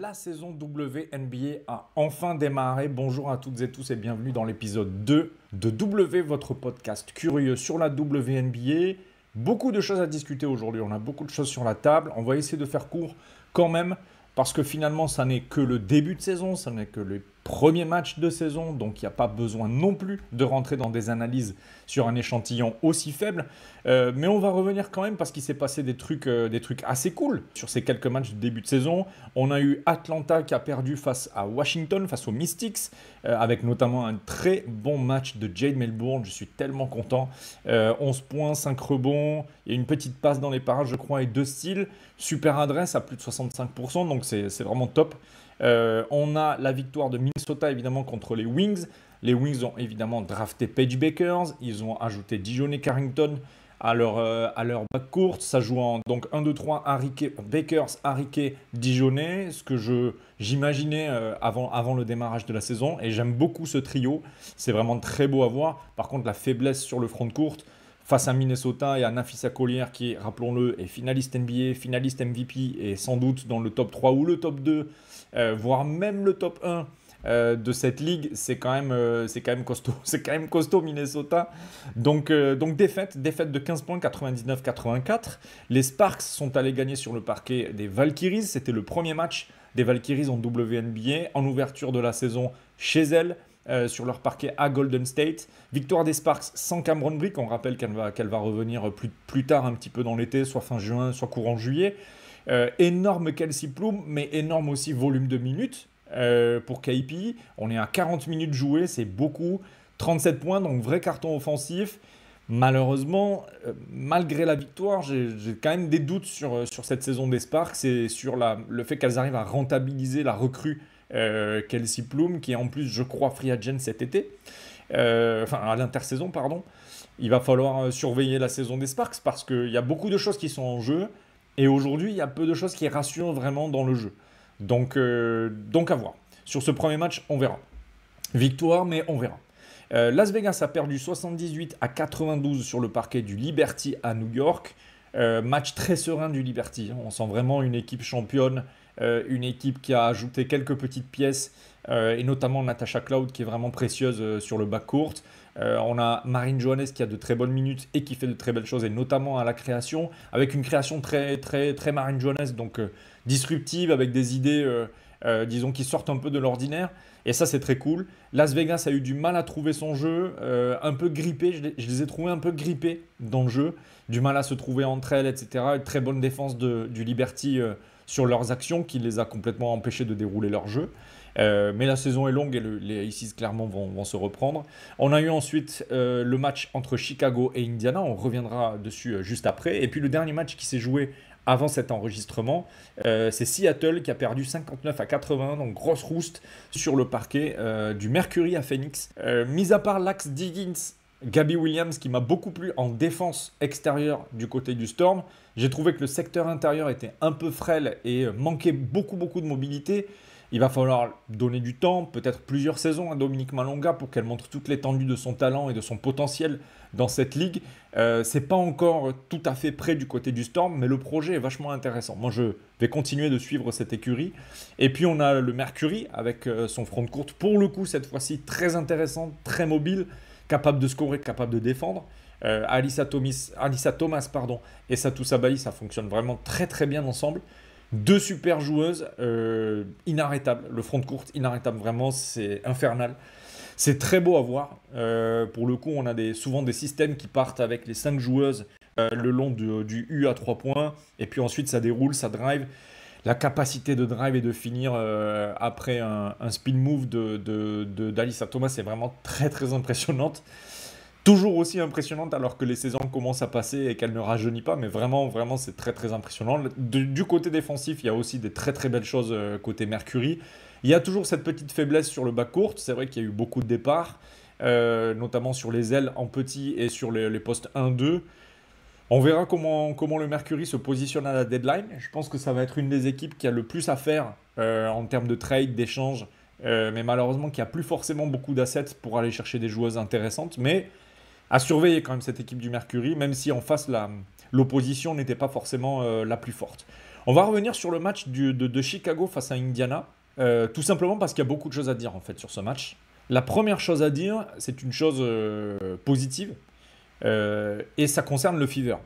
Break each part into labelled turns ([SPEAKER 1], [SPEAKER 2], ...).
[SPEAKER 1] La saison WNBA a enfin démarré. Bonjour à toutes et tous et bienvenue dans l'épisode 2 de W, votre podcast curieux sur la WNBA. Beaucoup de choses à discuter aujourd'hui, on a beaucoup de choses sur la table. On va essayer de faire court quand même parce que finalement ça n'est que le début de saison, ça n'est que le premier match de saison, donc il n'y a pas besoin non plus de rentrer dans des analyses sur un échantillon aussi faible. Mais on va revenir quand même parce qu'il s'est passé des trucs assez cool sur ces quelques matchs de début de saison. On a eu Atlanta qui a perdu face à Washington, face aux Mystics, avec notamment un très bon match de Jade Melbourne. Je suis tellement content. 11 points, 5 rebonds, il y a une petite passe dans les parages, je crois, et 2 steals. Super adresse à plus de 65%, donc c'est vraiment top. On a la victoire de Minnesota évidemment contre les Wings. Les Wings ont évidemment drafté Paige Bueckers. Ils ont ajouté Dijonay Carrington à leur backcourt. Ça joue en donc 1-2-3 Bueckers, Harrique, Dijonay, ce que j'imaginais avant le démarrage de la saison. Et j'aime beaucoup ce trio. C'est vraiment très beau à voir. Par contre, la faiblesse sur le front court face à Minnesota et à Napheesa Collier qui, rappelons-le, est finaliste NBA, finaliste MVP et sans doute dans le top 3 ou le top 2, voire même le top 1 de cette ligue, c'est quand même costaud. C'est quand même costaud Minnesota. Donc défaite de 15 points, 99-84. Les Sparks sont allés gagner sur le parquet des Valkyries. C'était le premier match des Valkyries en WNBA en ouverture de la saison chez elles. Sur leur parquet à Golden State. Victoire des Sparks sans Cameron Brink. On rappelle qu'elle va revenir plus tard un petit peu dans l'été, soit fin juin, soit courant juillet. Énorme Kelsey Plum, mais énorme aussi volume de minutes pour KP. On est à 40 minutes jouées, c'est beaucoup. 37 points, donc vrai carton offensif. Malheureusement, malgré la victoire, j'ai quand même des doutes sur cette saison des Sparks et sur le fait qu'elles arrivent à rentabiliser la recrue Kelsey Plum, qui est en plus, je crois, free agent cet été, à l'intersaison, pardon. Il va falloir surveiller la saison des Sparks parce qu'il y a beaucoup de choses qui sont en jeu et aujourd'hui, il y a peu de choses qui rassurent vraiment dans le jeu. Donc à voir. Sur ce premier match, on verra. Victoire, mais on verra. Las Vegas a perdu 78-92 sur le parquet du Liberty à New York. Match très serein du Liberty. On sent vraiment une équipe championne. Une équipe qui a ajouté quelques petites pièces et notamment Natasha Cloud qui est vraiment précieuse sur le backcourt. On a Marine Johannes qui a de très bonnes minutes et qui fait de très belles choses et notamment à la création avec une création très, très, très Marine Johannes, donc disruptive avec des idées disons qui sortent un peu de l'ordinaire et ça c'est très cool. Las Vegas a eu du mal à trouver son jeu, un peu grippé, je les ai trouvés un peu grippés dans le jeu, du mal à se trouver entre elles, etc. Une très bonne défense du Liberty sur leurs actions qui les a complètement empêchés de dérouler leur jeu. Mais la saison est longue et les Aces clairement vont se reprendre. On a eu ensuite le match entre Chicago et Indiana, on reviendra dessus juste après. Et puis le dernier match qui s'est joué avant cet enregistrement, c'est Seattle qui a perdu 59-80, donc grosse rouste sur le parquet du Mercury à Phoenix. Mis à part l'axe Diggins, Gabby Williams qui m'a beaucoup plu en défense extérieure du côté du Storm. J'ai trouvé que le secteur intérieur était un peu frêle et manquait beaucoup de mobilité. Il va falloir donner du temps, peut-être plusieurs saisons à Dominique Malonga pour qu'elle montre toute l'étendue de son talent et de son potentiel dans cette ligue. C'est pas encore tout à fait prêt du côté du Storm, mais le projet est vachement intéressant. Moi, je vais continuer de suivre cette écurie. Et puis, on a le Mercury avec son front court, pour le coup, cette fois-ci, très intéressant, très mobile, capable de scorer, capable de défendre. Alyssa Thomas et Satou Sabali, ça fonctionne vraiment très très bien ensemble. Deux super joueuses, inarrêtables. Le front court, inarrêtable, vraiment, c'est infernal. C'est très beau à voir. Pour le coup, on a souvent des systèmes qui partent avec les 5 joueuses le long du U à 3 points. Et puis ensuite, ça déroule, ça drive. La capacité de drive et de finir après un spin move d'Alyssa Thomas est vraiment très très impressionnante. Toujours aussi impressionnante alors que les saisons commencent à passer et qu'elle ne rajeunit pas, mais vraiment, vraiment, c'est très, très impressionnant. Du côté défensif, il y a aussi des très, très belles choses côté Mercury. Il y a toujours cette petite faiblesse sur le backcourt. C'est vrai qu'il y a eu beaucoup de départs, notamment sur les ailes en petit et sur les postes 1-2. On verra comment le Mercury se positionne à la deadline. Je pense que ça va être une des équipes qui a le plus à faire en termes de trade, d'échange, mais malheureusement qui a plus forcément beaucoup d'assets pour aller chercher des joueuses intéressantes. Mais à surveiller quand même cette équipe du Mercury, même si en face, l'opposition n'était pas forcément la plus forte. On va revenir sur le match de Chicago face à Indiana, tout simplement parce qu'il y a beaucoup de choses à dire en fait sur ce match. La première chose à dire, c'est une chose positive, et ça concerne le Fever.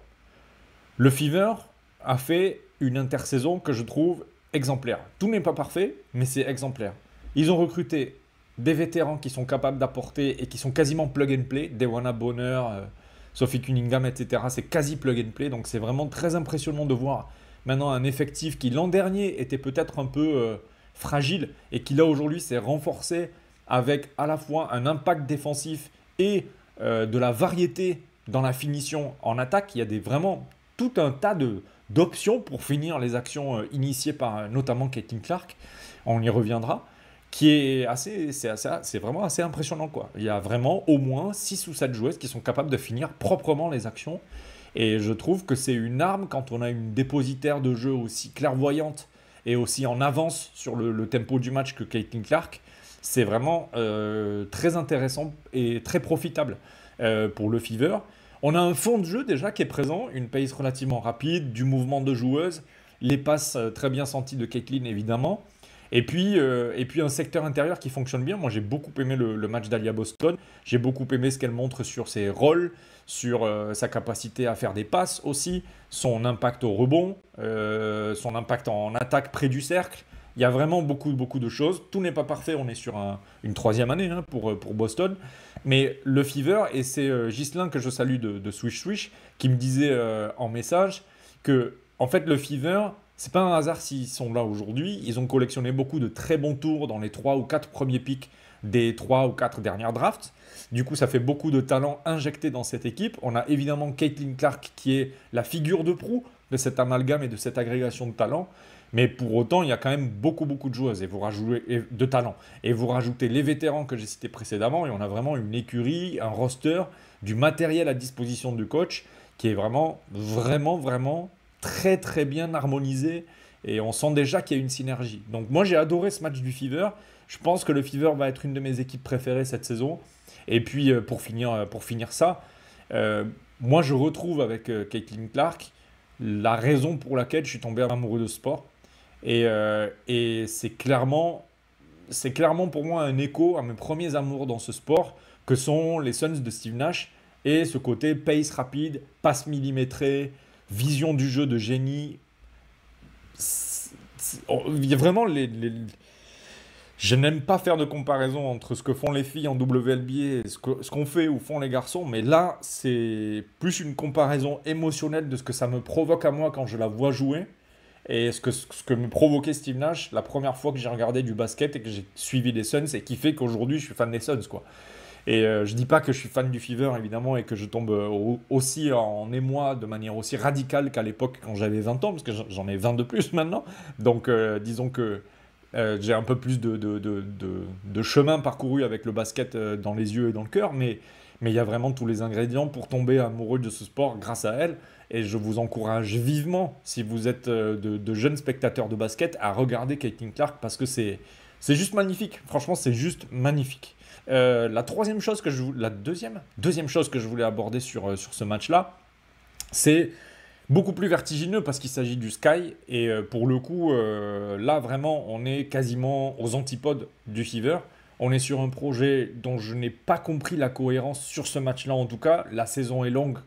[SPEAKER 1] Le Fever a fait une intersaison que je trouve exemplaire. Tout n'est pas parfait, mais c'est exemplaire. Ils ont recruté des vétérans qui sont capables d'apporter et qui sont quasiment plug and play. Dewana Bonner, Sophie Cunningham, etc. C'est quasi plug and play. Donc c'est vraiment très impressionnant de voir maintenant un effectif qui l'an dernier était peut-être un peu fragile et qui là aujourd'hui s'est renforcé avec à la fois un impact défensif et de la variété dans la finition en attaque. Il y a vraiment tout un tas d'options pour finir les actions initiées par notamment Caitlin Clark. On y reviendra. Qui est c'est vraiment assez impressionnant, quoi. Il y a vraiment au moins 6 ou 7 joueuses qui sont capables de finir proprement les actions. Et je trouve que c'est une arme quand on a une dépositaire de jeu aussi clairvoyante et aussi en avance sur le tempo du match que Caitlin Clark. C'est vraiment très intéressant et très profitable pour le Fever. On a un fond de jeu déjà qui est présent, une pace relativement rapide, du mouvement de joueuse, les passes très bien senties de Caitlin évidemment. Et puis un secteur intérieur qui fonctionne bien. Moi, j'ai beaucoup aimé le match d'Alia Boston. J'ai beaucoup aimé ce qu'elle montre sur ses rôles, sur sa capacité à faire des passes aussi, son impact au rebond, son impact en attaque près du cercle. Il y a vraiment beaucoup de choses. Tout n'est pas parfait. On est sur une troisième année pour Boston. Mais le Fever, et c'est Ghislain que je salue de Swish Swish, qui me disait en message que, en fait, le Fever... C'est pas un hasard s'ils sont là aujourd'hui. Ils ont collectionné beaucoup de très bons tours dans les 3 ou 4 premiers pics des 3 ou 4 dernières drafts. Du coup, ça fait beaucoup de talent injecté dans cette équipe. On a évidemment Caitlin Clark qui est la figure de proue de cet amalgame et de cette agrégation de talent. Mais pour autant, il y a quand même beaucoup de joueuses de talent. Et vous rajoutez les vétérans que j'ai cités précédemment et on a vraiment une écurie, un roster, du matériel à disposition du coach qui est vraiment très bien harmonisé et on sent déjà qu'il y a une synergie. Donc moi j'ai adoré ce match du Fever. Je pense que le Fever va être une de mes équipes préférées cette saison. Et puis pour finir ça, moi je retrouve avec Caitlin Clark la raison pour laquelle je suis tombé amoureux de sport. Et c'est clairement pour moi un écho à mes premiers amours dans ce sport que sont les Suns de Steve Nash et ce côté pace rapide, passe millimétrée, vision du jeu de génie. Il y a vraiment Je n'aime pas faire de comparaison entre ce que font les filles en WNBA et ce qu'on fait ou font les garçons, mais là, c'est plus une comparaison émotionnelle de ce que ça me provoque à moi quand je la vois jouer et ce que me provoquait Steve Nash la première fois que j'ai regardé du basket et que j'ai suivi les Suns et qui fait qu'aujourd'hui je suis fan des Suns, quoi. Et je dis pas que je suis fan du Fever, évidemment, et que je tombe aussi en émoi de manière aussi radicale qu'à l'époque quand j'avais 20 ans, parce que j'en ai 20 de plus maintenant. Donc, disons que j'ai un peu plus de chemin parcouru avec le basket dans les yeux et dans le cœur, mais il y a vraiment tous les ingrédients pour tomber amoureux de ce sport grâce à elle. Et je vous encourage vivement, si vous êtes de jeunes spectateurs de basket, à regarder Caitlin Clark parce que c'est juste magnifique. Franchement, c'est juste magnifique. La deuxième chose que je voulais aborder sur ce match-là, c'est beaucoup plus vertigineux parce qu'il s'agit du Sky. Et pour le coup, là vraiment, on est quasiment aux antipodes du Fever. On est sur un projet dont je n'ai pas compris la cohérence sur ce match-là en tout cas. La saison est longue.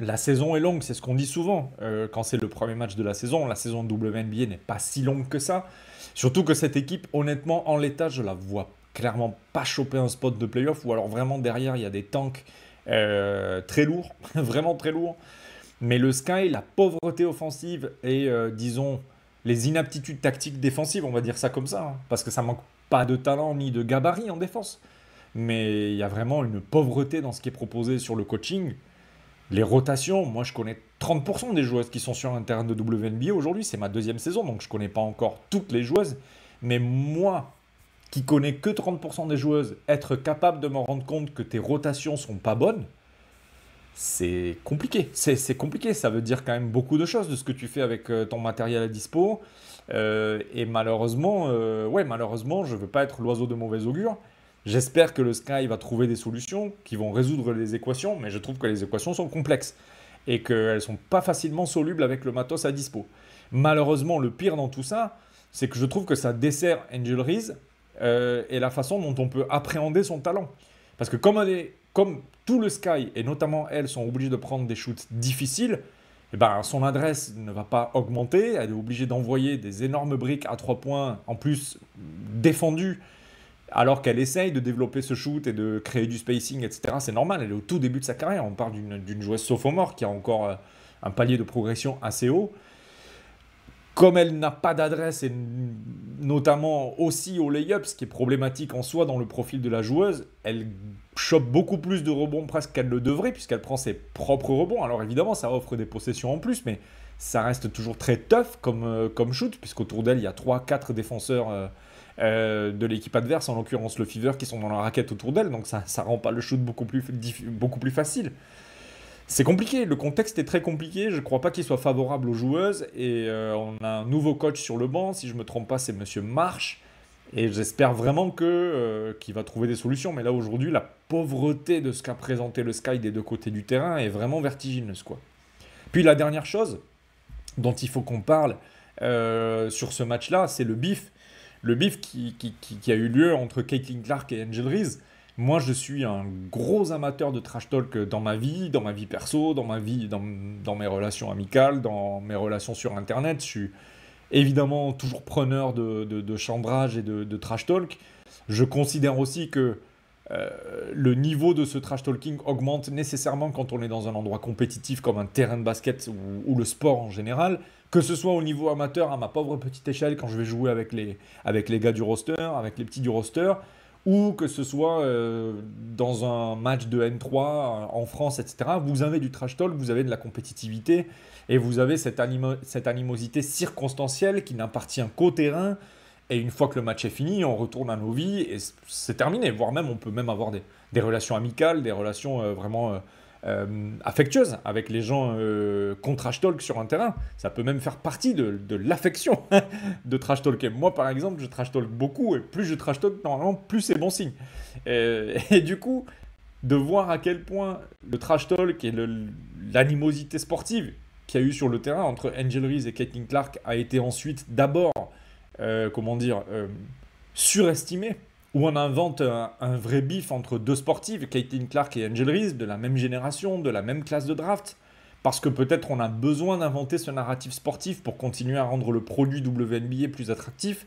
[SPEAKER 1] La saison est longue, c'est ce qu'on dit souvent quand c'est le premier match de la saison. La saison de WNBA n'est pas si longue que ça. Surtout que cette équipe, honnêtement, en l'état, je la vois clairement pas choper un spot de playoff ou alors vraiment derrière, il y a des tanks très lourds, vraiment très lourds. Mais le Sky, la pauvreté offensive et disons les inaptitudes tactiques défensives, on va dire ça comme ça, hein, parce que ça manque pas de talent ni de gabarit en défense. Mais il y a vraiment une pauvreté dans ce qui est proposé sur le coaching. Les rotations, moi je connais 30% des joueuses qui sont sur un terrain de WNBA aujourd'hui, c'est ma deuxième saison, donc je connais pas encore toutes les joueuses. Mais moi, qui connais que 30% des joueuses, être capable de me rendre compte que tes rotations sont pas bonnes, c'est compliqué. C'est compliqué, ça veut dire quand même beaucoup de choses de ce que tu fais avec ton matériel à dispo. Et malheureusement, je ne veux pas être l'oiseau de mauvais augure, J'espère que le Sky va trouver des solutions qui vont résoudre les équations, mais je trouve que les équations sont complexes et qu'elles ne sont pas facilement solubles avec le matos à dispo. Malheureusement, le pire dans tout ça, c'est que je trouve que ça dessert Angel Reese et la façon dont on peut appréhender son talent. Parce que comme tout le Sky, et notamment elle, sont obligés de prendre des shoots difficiles, eh ben, son adresse ne va pas augmenter. Elle est obligée d'envoyer des énormes briques à 3 points, en plus défendues, alors qu'elle essaye de développer ce shoot et de créer du spacing, etc. C'est normal, elle est au tout début de sa carrière. On parle d'une joueuse sophomore qui a encore un palier de progression assez haut. Comme elle n'a pas d'adresse, et notamment aussi au lay-up, ce qui est problématique en soi dans le profil de la joueuse, elle chope beaucoup plus de rebonds presque qu'elle le devrait, puisqu'elle prend ses propres rebonds. Alors évidemment, ça offre des possessions en plus, mais ça reste toujours très tough comme shoot, puisqu'autour d'elle, il y a 3-4 défenseurs de l'équipe adverse, en l'occurrence le Fever, qui sont dans la raquette autour d'elle, donc ça ne rend pas le shoot beaucoup plus facile. C'est compliqué, le contexte est très compliqué, je ne crois pas qu'il soit favorable aux joueuses et on a un nouveau coach sur le banc, si je ne me trompe pas c'est Monsieur Marsh et j'espère vraiment qu'il va trouver des solutions, mais là aujourd'hui la pauvreté de ce qu'a présenté le Sky des deux côtés du terrain est vraiment vertigineuse, quoi. Puis la dernière chose dont il faut qu'on parle sur ce match-là, c'est le beef qui a eu lieu entre Caitlin Clark et Angel Reese. Moi, je suis un gros amateur de trash talk dans ma vie perso, dans mes relations amicales, dans mes relations sur Internet. Je suis évidemment toujours preneur de chambrage et de trash talk. Je considère aussi que le niveau de ce trash talking augmente nécessairement quand on est dans un endroit compétitif comme un terrain de basket ou le sport en général, que ce soit au niveau amateur, à ma pauvre petite échelle, quand je vais jouer avec les gars du roster, avec les petits du roster, ou que ce soit dans un match de N3 en France, etc. Vous avez du trash talk, vous avez de la compétitivité, et vous avez cette animosité circonstancielle qui n'appartient qu'au terrain, et une fois que le match est fini, on retourne à nos vies, et c'est terminé, voire même on peut même avoir des relations amicales, des relations vraiment affectueuse avec les gens qu'on trash talk sur un terrain. Ça peut même faire partie de l'affection de trash talker. Moi, par exemple, je trash talk beaucoup et plus je trash talk, normalement, plus c'est bon signe. Et du coup, de voir à quel point le trash talk et l'animosité sportive qu'il y a eu sur le terrain entre Angel Reese et Caitlin Clark a été ensuite d'abord, surestimée, où on invente un vrai bif entre deux sportives, Caitlin Clark et Angel Reese, de la même génération, de la même classe de draft, parce que peut-être on a besoin d'inventer ce narratif sportif pour continuer à rendre le produit WNBA plus attractif.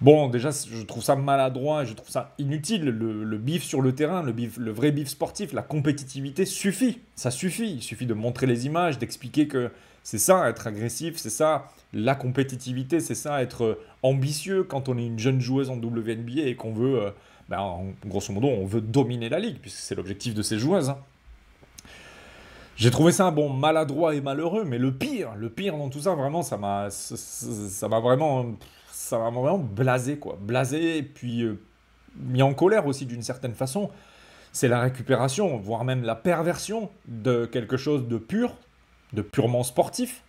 [SPEAKER 1] Bon, déjà, je trouve ça maladroit, je trouve ça inutile. Le bif sur le terrain, le vrai bif sportif, la compétitivité suffit. Ça suffit. Il suffit de montrer les images, d'expliquer que c'est ça, être agressif, c'est ça, la compétitivité, c'est ça, être ambitieux quand on est une jeune joueuse en WNBA et qu'on veut, grosso modo, on veut dominer la ligue, puisque c'est l'objectif de ces joueuses, hein. J'ai trouvé ça maladroit et malheureux, mais le pire dans tout ça, vraiment, ça m'a vraiment blasé, quoi. Blasé, et puis mis en colère aussi d'une certaine façon. C'est la récupération, voire même la perversion de quelque chose de pur, de purement sportif,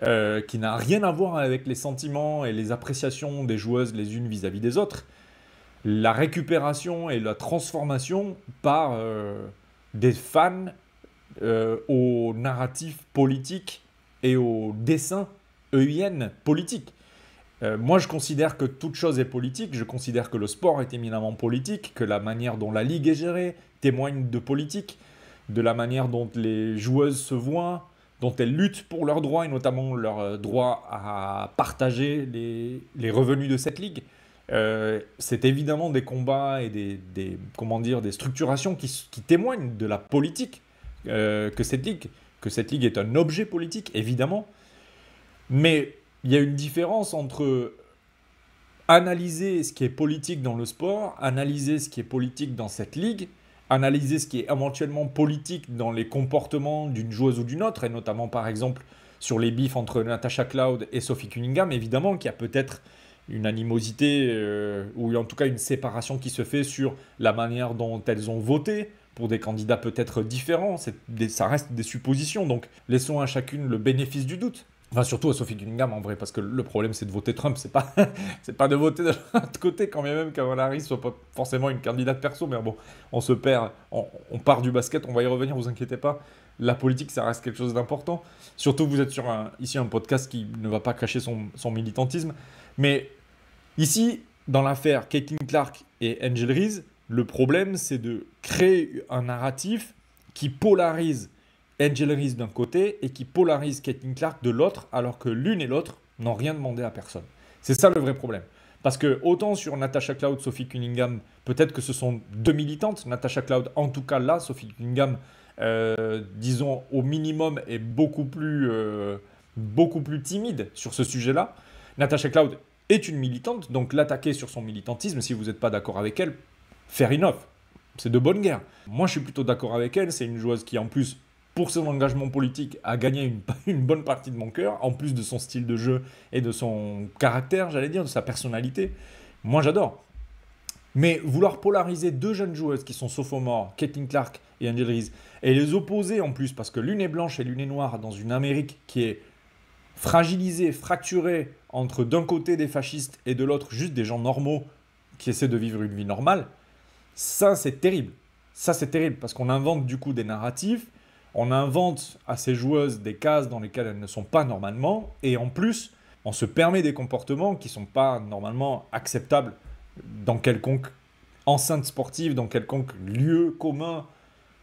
[SPEAKER 1] qui n'a rien à voir avec les sentiments et les appréciations des joueuses les unes vis-à-vis des autres. La récupération et la transformation par des fans au narratif politique et au dessin EIN politique. Moi, je considère que toute chose est politique, je considère que le sport est éminemment politique, que la manière dont la ligue est gérée témoigne de politique, de la manière dont les joueuses se voient, dont elles luttent pour leurs droits, et notamment leur droit à partager les revenus de cette ligue. C'est évidemment des combats et des structurations qui témoignent de la politique que cette ligue est un objet politique, évidemment. Mais il y a une différence entre analyser ce qui est politique dans le sport, analyser ce qui est politique dans cette ligue, analyser ce qui est éventuellement politique dans les comportements d'une joueuse ou d'une autre, et notamment par exemple sur les bifs entre Natasha Cloud et Sophie Cunningham, évidemment qu'il y a peut-être une animosité ou en tout cas une séparation qui se fait sur la manière dont elles ont voté pour des candidats peut-être différents. Ça reste des suppositions, donc laissons à chacune le bénéfice du doute. Enfin, surtout à Sophie Cunningham, en vrai, parce que le problème, c'est de voter Trump. C'est pas, c'est pas de voter de l'autre côté, quand bien même Kamala Harris soit pas forcément une candidate perso. Mais bon, on se perd, on part du basket, on va y revenir, vous inquiétez pas. La politique, ça reste quelque chose d'important. Surtout, vous êtes sur ici un podcast qui ne va pas cacher son militantisme. Mais ici, dans l'affaire Caitlin Clark et Angel Reese, le problème, c'est de créer un narratif qui polarise Angel Reese d'un côté et qui polarise Caitlin Clark de l'autre, alors que l'une et l'autre n'ont rien demandé à personne. C'est ça le vrai problème. Parce que autant sur Natasha Cloud, Sophie Cunningham, peut-être que ce sont deux militantes. Natasha Cloud, en tout cas là, Sophie Cunningham, disons au minimum, est beaucoup plus timide sur ce sujet-là. Natasha Cloud est une militante, donc l'attaquer sur son militantisme, si vous n'êtes pas d'accord avec elle, fair enough. C'est de bonne guerre. Moi, je suis plutôt d'accord avec elle. C'est une joueuse qui, en plus, pour son engagement politique, a gagné une bonne partie de mon cœur, en plus de son style de jeu et de son caractère, j'allais dire, de sa personnalité. Moi, j'adore. Mais vouloir polariser deux jeunes joueuses qui sont sophomores, Caitlin Clark et Angel Reese, et les opposer en plus, parce que l'une est blanche et l'une est noire, dans une Amérique qui est fragilisée, fracturée, entre d'un côté des fascistes et de l'autre juste des gens normaux qui essaient de vivre une vie normale, ça c'est terrible. Ça c'est terrible, parce qu'on invente du coup des narratifs, on invente à ces joueuses des cases dans lesquelles elles ne sont pas normalement, et en plus, on se permet des comportements qui ne sont pas normalement acceptables dans quelconque enceinte sportive, dans quelconque lieu commun,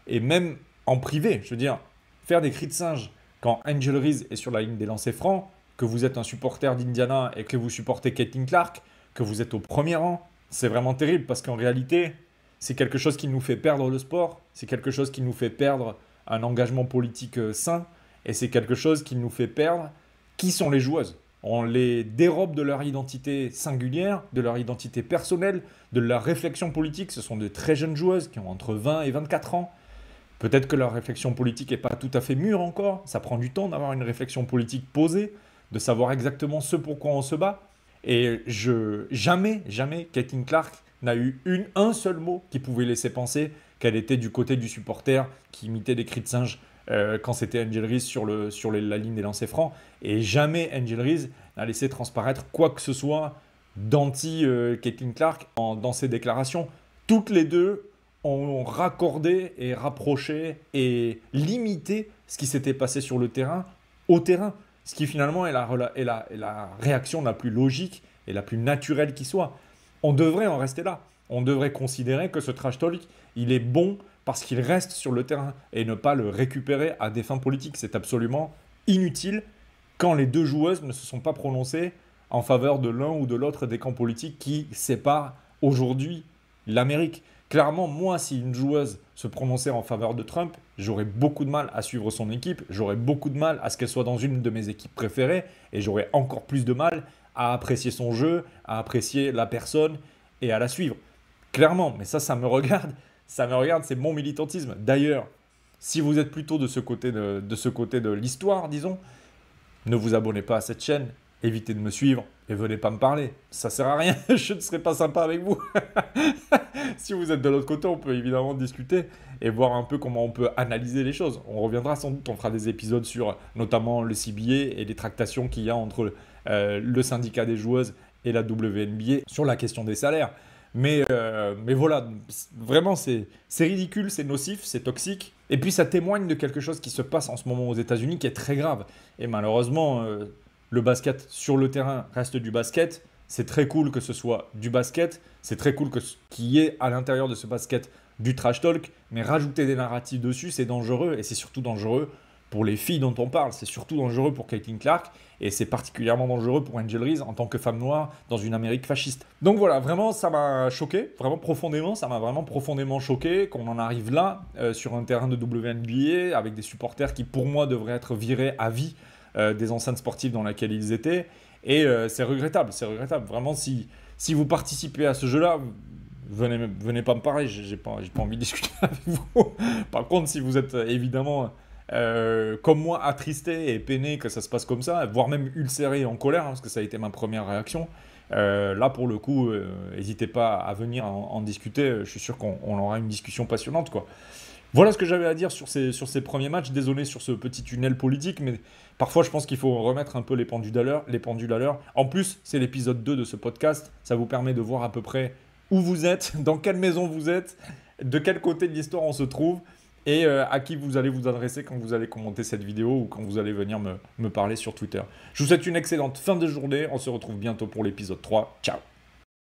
[SPEAKER 1] et même en privé. Je veux dire, faire des cris de singe quand Angel Reese est sur la ligne des lancers francs, que vous êtes un supporter d'Indiana et que vous supportez Caitlin Clark, que vous êtes au premier rang, c'est vraiment terrible, parce qu'en réalité, c'est quelque chose qui nous fait perdre le sport, c'est quelque chose qui nous fait perdre un engagement politique sain, et c'est quelque chose qui nous fait perdre qui sont les joueuses. On les dérobe de leur identité singulière, de leur identité personnelle, de leur réflexion politique. Ce sont de très jeunes joueuses qui ont entre 20 et 24 ans. Peut-être que leur réflexion politique n'est pas tout à fait mûre encore. Ça prend du temps d'avoir une réflexion politique posée, de savoir exactement ce pourquoi on se bat. Et jamais Caitlin Clark n'a eu un seul mot qui pouvait laisser penser qu'elle était du côté du supporter qui imitait des cris de singe quand c'était Angel Reese sur la ligne des lancers francs. Et jamais Angel Reese n'a laissé transparaître quoi que ce soit d'anti-Caitlin Clark dans ses déclarations. Toutes les deux ont raccordé et rapproché et limité ce qui s'était passé sur le terrain au terrain. Ce qui finalement est la réaction la plus logique et la plus naturelle qui soit. On devrait en rester là. On devrait considérer que ce trash talk, il est bon parce qu'il reste sur le terrain et ne pas le récupérer à des fins politiques. C'est absolument inutile quand les deux joueuses ne se sont pas prononcées en faveur de l'un ou de l'autre des camps politiques qui séparent aujourd'hui l'Amérique. Clairement, moi, si une joueuse se prononçait en faveur de Trump, j'aurais beaucoup de mal à suivre son équipe, j'aurais beaucoup de mal à ce qu'elle soit dans une de mes équipes préférées, et j'aurais encore plus de mal à apprécier son jeu, à apprécier la personne et à la suivre. Clairement, mais ça me regarde, c'est mon militantisme. D'ailleurs, si vous êtes plutôt de ce côté de l'histoire, disons, ne vous abonnez pas à cette chaîne, évitez de me suivre et venez pas me parler. Ça sert à rien, je ne serai pas sympa avec vous. Si vous êtes de l'autre côté, on peut évidemment discuter et voir un peu comment on peut analyser les choses. On reviendra sans doute, on fera des épisodes sur notamment le CBA et les tractations qu'il y a entre le syndicat des joueuses et la WNBA sur la question des salaires. Mais voilà, vraiment, c'est ridicule, c'est nocif, c'est toxique. Et puis, ça témoigne de quelque chose qui se passe en ce moment aux États-Unis qui est très grave. Et malheureusement, le basket sur le terrain reste du basket. C'est très cool que ce soit du basket. C'est très cool qu'il y ait à l'intérieur de ce basket du trash talk. Mais rajouter des narratifs dessus, c'est dangereux. Et c'est surtout dangereux pour les filles dont on parle. C'est surtout dangereux pour Caitlin Clark. Et c'est particulièrement dangereux pour Angel Reese en tant que femme noire dans une Amérique fasciste. Donc voilà, vraiment, ça m'a choqué. Vraiment profondément, ça m'a vraiment profondément choqué qu'on en arrive là, sur un terrain de WNBA, avec des supporters qui, pour moi, devraient être virés à vie des enceintes sportives dans lesquelles ils étaient. Et c'est regrettable, c'est regrettable. Vraiment, si vous participez à ce jeu-là, venez pas me parler, j'ai pas envie de discuter avec vous. Par contre, si vous êtes évidemment, comme moi, attristé et peiné que ça se passe comme ça, voire même ulcéré et en colère, hein, parce que ça a été ma première réaction, là, pour le coup, n'hésitez pas à venir en discuter. Je suis sûr qu'on aura une discussion passionnante, quoi. Voilà ce que j'avais à dire sur ces premiers matchs. Désolé sur ce petit tunnel politique, mais parfois je pense qu'il faut remettre un peu les pendules à l'heure. En plus, c'est l'épisode 2 de ce podcast. Ça vous permet de voir à peu près où vous êtes, dans quelle maison vous êtes, de quel côté de l'histoire on se trouve et à qui vous allez vous adresser quand vous allez commenter cette vidéo ou quand vous allez venir me parler sur Twitter. Je vous souhaite une excellente fin de journée. On se retrouve bientôt pour l'épisode 3. Ciao!